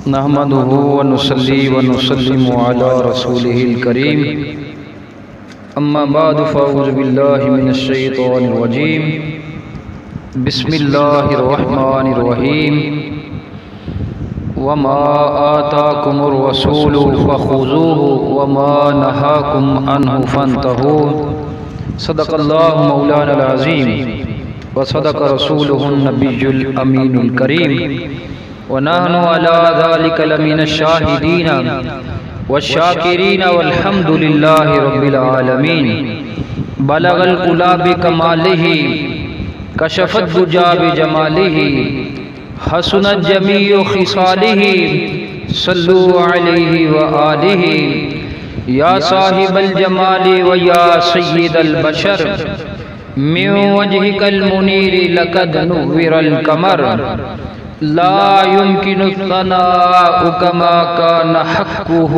نحمده ونصلي ونسلم على رسوله الكريم اما بعد فاعوذ بالله من الشيطان الرجيم بسم الله الرحمن الرحيم وما آتاكم الرسول فخذوه وما نهاكم عنه فانتهوا صدق الله مولانا العظيم وصدق رسوله النبي الأمين الكريم ونحن على ذلك لمن الشاهدين والشاكرين والحمد لله رب العالمين بلغ العلا بكماله كشف الدجى بجماله حسنت جميع خصاله صلوا عليه وآله يا صاحب الجمال ويا سيد البشر من وجهك المنير لقد نور القمر لا يمكن الثناء كما كان حقه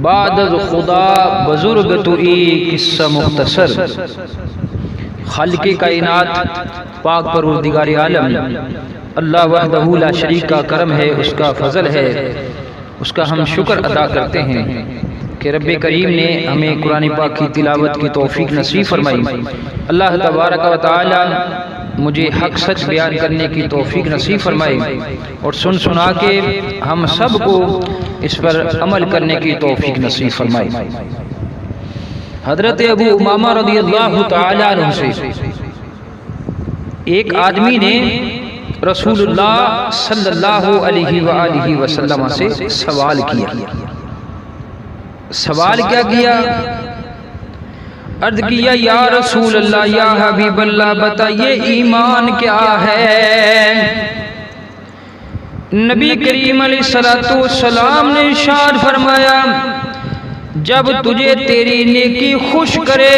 بعد خدا بزرگ تو ایک قصہ مختصر. خالق کائنات پاک پروردگار عالم اللہ وحدہ لا شریک کا کرم ہے، اس کا فضل ہے، اس کا ہم شکر ادا کرتے ہیں کہ رب کریم نے ہمیں قرآن پاک کی تلاوت کی توفیق نصیب فرمائی. اللہ تبارک و تعالی مجھے حق سچ بیان کرنے کی توفیق نصیب فرمائے اور سنا کے ہم سب کو اس پر عمل کرنے کی توفیق نصیب فرمائے. حضرت ابو امامہ رضی اللہ تعالی عنہ سے ایک آدمی نے رسول اللہ صلی اللہ علیہ وآلہ وسلم سے سوال کیا. سوال کیا کیا؟ عرض کیا یا رسول اللہ، یا حبیب اللہ، بتائیے ایمان کیا ہے؟ نبی کریم علیہ السلام نے ارشاد فرمایا جب تجھے تیری نیکی خوش کرے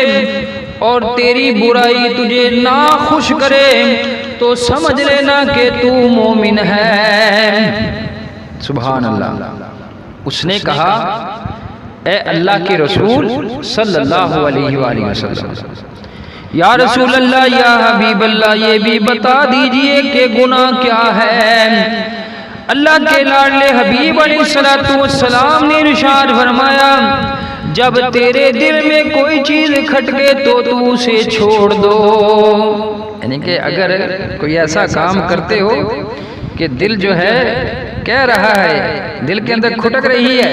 اور تیری برائی تجھے ناخوش کرے تو سمجھ لینا کہ تو مومن ہے. سبحان اللہ. اس نے کہا اے اللہ کے رسول صلی اللہ علیہ وآلہ وسلم، یا رسول اللہ، یا حبیب اللہ، یہ بھی بتا دیجئے کہ گناہ کیا ہے؟ اللہ کے لاڈلے حبیب علیہ السلام نے ارشاد فرمایا جب تیرے دل میں کوئی چیز کھٹکے تو تو اسے چھوڑ دو. یعنی کہ اگر کوئی ایسا کام کرتے ہو کہ دل جو ہے کہہ رہا ہے، دل کے اندر کھٹک رہی ہے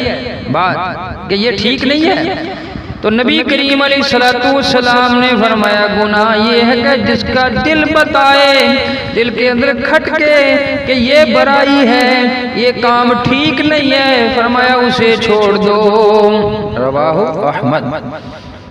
بات کہ یہ ٹھیک نہیں ہے، تو نبی کریم علیہ السلام نے فرمایا گناہ یہ ہے کہ جس کا دل بتائے، دل کے اندر کھٹکے کہ یہ برائی ہے، یہ کام ٹھیک نہیں ہے، فرمایا اسے چھوڑ دو. رواہ احمد.